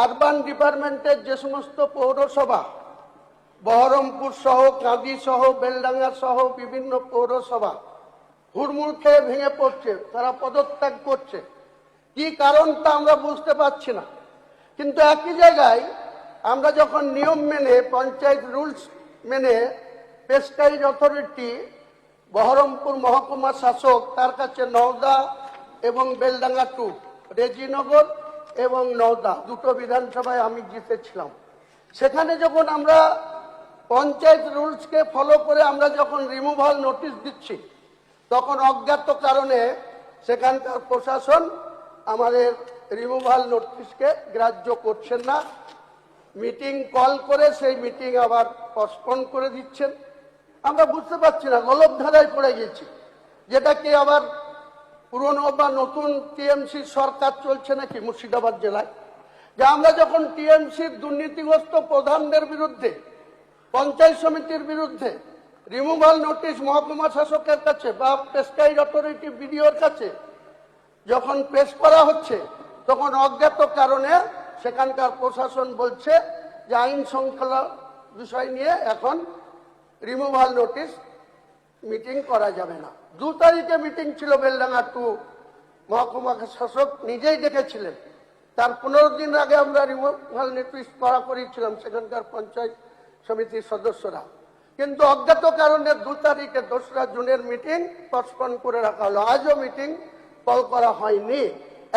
Urban ডিপার্টমেন্টের যে সমস্ত পৌরসভা, বহরমপুর সহ, কাঁদি সহ, বেলডাঙ্গা সহ বিভিন্ন পৌরসভা হুড়মুড় খেয়ে ভেঙে পড়ছে, তারা পদত্যাগ করছে। কি কারণ তা আমরা বুঝতে পারছি না। কিন্তু একই জায়গায় আমরা যখন নিয়ম মেনে, পঞ্চায়েত রুলস মেনে, পেস্টাইজ অথরিটি, বহরমপুর মহকুমা শাসক, তার কাছে নওদা এবং বেলডাঙ্গা 2, রেজিনগর এবং নওদা দুটো বিধানসভায় আমি জিতেছিলাম। সেখানে যখন আমরা পঞ্চায়েত রুলসকে ফলো করে আমরা যখন রিমুভাল নোটিশ দিচ্ছি, তখন অজ্ঞাত কারণে সেখানকার প্রশাসন আমাদের রিমুভাল নোটিশকে গ্রাহ্য করছেন না। মিটিং কল করে সেই মিটিং আবার পোস্টপোন করে দিচ্ছেন। আমরা বুঝতে পারছি না, গলবধারায় পড়ে গেছি। যেটাকে আবার পুরনো বা নতুন টিএমসি সরকার চলছে নাকি মুর্শিদাবাদ জেলায়, যে আমরা যখন টিএমসির দুর্নীতিগ্রস্ত প্রধানদের বিরুদ্ধে, পঞ্চায়েত সমিতির বিরুদ্ধে রিমুভাল নোটিশ মহকুমা শাসকের কাছে বা পেস্টাইজ অথরিটি বিডিওর কাছে যখন পেশ করা হচ্ছে, তখন অজ্ঞাত কারণে সেখানকার প্রশাসন বলছে যে আইন শৃঙ্খলা বিষয় নিয়ে এখন রিমুভাল নোটিশ মিটিং করা যাবে না। 2 তারিখে মিটিং ছিল, বেলডাঙ্গা 2 মহকুমা শাসক নিজেই ডেকেছিলেন। তার 15 দিন আগে আমরা রিমুভাল নোটিশ করা করেছিলাম সেখানকার পঞ্চায়েত সমিতির সদস্যরা। কিন্তু অজ্ঞাত কারণে 2 তারিখে 2রা জুনের মিটিং পোস্টপোন করে রাখা হলো। আজও মিটিং কল করা হয়নি।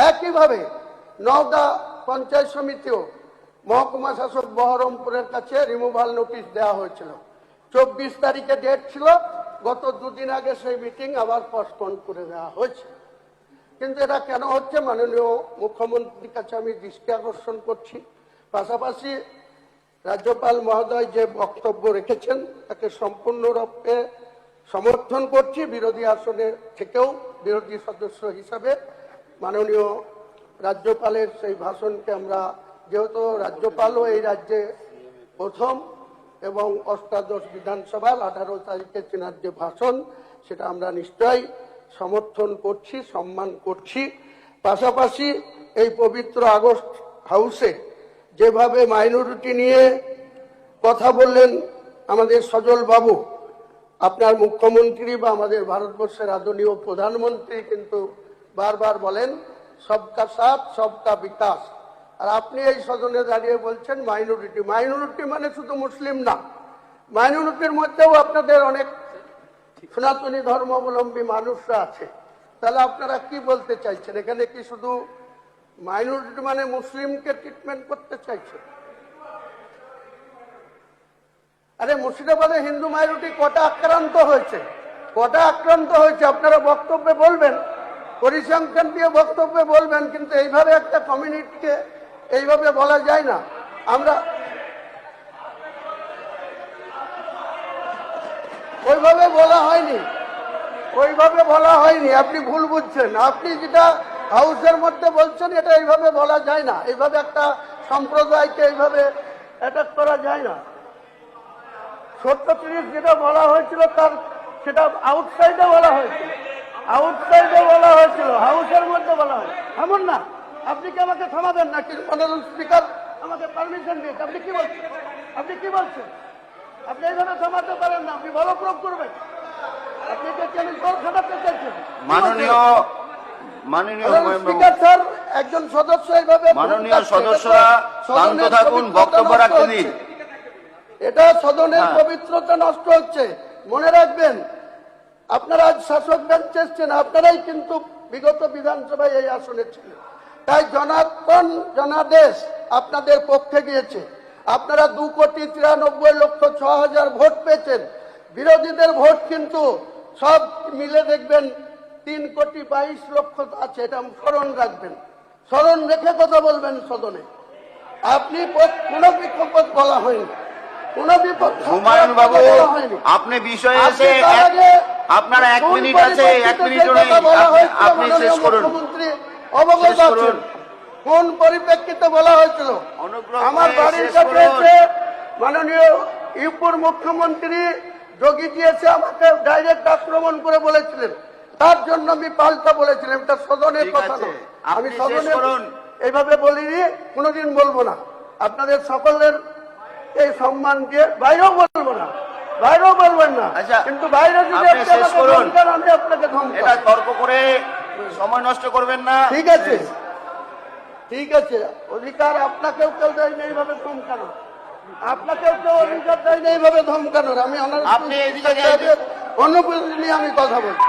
একইভাবে নওদা পঞ্চায়েত সমিতিও মহকুমা শাসক বহরমপুরের কাছে রিমুভাল নোটিশ দেওয়া হয়েছিল। 24 তারিখে ডেট ছিল, গত 2 দিন আগে সেই মিটিং আবার পোস্টপোন করে দেওয়া হয়েছে। কিন্তু এটা কেন হচ্ছে, মাননীয় মুখ্যমন্ত্রীর কাছে আমি দৃষ্টি আকর্ষণ করছি। পাশাপাশি রাজ্যপাল মহোদয় যে বক্তব্য রেখেছেন তাকে সম্পূর্ণরূপে সমর্থন করছি। বিরোধী আসনে থেকেও বিরোধী সদস্য হিসাবে মাননীয় রাজ্যপালের সেই ভাষণকে আমরা, যেহেতু রাজ্যপালও এই রাজ্যে প্রথম এবং অষ্টাদশ বিধানসভার 18 তারিখে চেনার যে ভাষণ, সেটা আমরা নিশ্চয়ই সমর্থন করছি, সম্মান করছি। পাশাপাশি এই পবিত্র আগস্ট হাউসে যেভাবে মাইনরিটি নিয়ে কথা বললেন আমাদের সজল বাবু, আপনার মুখ্যমন্ত্রী বা আমাদের ভারতবর্ষের আদরণীয় প্রধানমন্ত্রী কিন্তু বারবার বলেন সবকা সাথ সবকা বিকাশ। আর আপনি এই সদনে দাঁড়িয়ে বলছেন মাইনরিটি। মাইনরিটি মানে শুধু মুসলিম না, মাইনরিটির মধ্যেও আপনাদের অনেক সনাতনী ধর্মাবলম্বী মানুষরা আছে। তাহলে আপনারা কি বলতে চাইছেন? এখানে কি শুধু মাইনরিটি মানে মুসলিমকে ট্রিটমেন্ট করতে চাইছেন? আরে মুর্শিদাবাদে হিন্দু মাইনরিটি কটা আক্রান্ত হয়েছে, কটা আক্রান্ত হয়েছে আপনারা বক্তব্যে বলবেন, পরিসংখ্যান দিয়ে বক্তব্যে বলবেন, কিন্তু এইভাবে একটা কমিউনিটিকে এইভাবে বলা যায় না। আমরা ওইভাবে বলা হয়নি, ওইভাবে বলা হয়নি, আপনি ভুল বুঝছেন। আপনি যেটা হাউসের মধ্যে বলছেন এটা এইভাবে বলা যায় না, এইভাবে একটা সম্প্রদায়কে এইভাবে অ্যাটাক করা যায় না। 37 যেটা বলা হয়েছিল তার সেটা আউটসাইডে বলা হয়েছিল, আউটসাইডে বলা হয়েছিল, হাউসের মধ্যে বলা হয় এমন না। আপনি কি আমাকে থামাবেন নাকি? অনারেবল স্পিকার আমাকে পারমিশন দিয়েছে। আপনি কি বলছেন? আপনি কি বলছেন? আপনি এইভাবে থামাতে পারেন না, আপনি বড় প্রয়োগ করবেন। আপনি কি চ্যালেঞ্জ খাটাতে চাইছেন? মাননীয় স্পিকার স্যার, একজন সদস্য এইভাবে, মাননীয় সদস্যরা শান্ত থাকুন, বক্তব্য রাখতে দিন। এটা সদনের পবিত্রতা নষ্ট হচ্ছে। মনে রাখবেন, আপনারা আজ শাসক বেঞ্চে এসছেন, আপনারাই কিন্তু বিগত বিধানসভায় এই আসনে ছিলেন। তাই জনাদেশ আপনাদের পক্ষে গিয়েছে। আপনারা 2,93,06,000 ভোট পেয়েছেন। বিরোধীদের ভোট কিন্তু সব মিলে দেখবেন 3,22,00,000 আছে। এটা স্মরণ রাখবেন, স্মরণ রেখে কথা বলবেন সদনে। আপনি কোনো বিক্ষোভ বলা হয়নি, কোনো বিপদ হুমায়ুন বাবু, আপনি বিষয়ে এসে আপনার 1 মিনিট আছে, 1 মিনিট আপনি শেষ করুন। মুখ্যমন্ত্রী অবগত আছেন কোন পরিপ্রেক্ষিতে বলা হয়েছিল। আমার বাড়ির কাছে মাননীয় ইউপির মুখ্যমন্ত্রী যোগীজি এসে আমাকে ডাইরেক্ট আক্রমণ করে বলেছিলেন, তার জন্য আমি পাল্টা বলেছিলাম। এটা সদনের কথা না। আমি সদনের এইভাবে বলিনি, কোনোদিন বলবো না। আপনাদের সকলের এই সম্মান দিয়ে বাইরেও বলবো না, বাইরেও বলবেন না। আচ্ছা, কিন্তু বাইরে যদি আপনি আপনি শেষ আমাকে করুন। ধমকান, আমি আপনাকে ধমকাবো। এটা তর্ক করে সময় নষ্ট করবেন না। ঠিক আছে, ঠিক আছে। অধিকার আপনাকেও কেউ দেয়নি এইভাবে ধমকানোর, আপনাকেও কেউ অধিকার দেয়নি এইভাবে ধমকানোর। আমি আপনি এদিকে যান। অনুভূতি নিয়ে আমি কথা বলছি।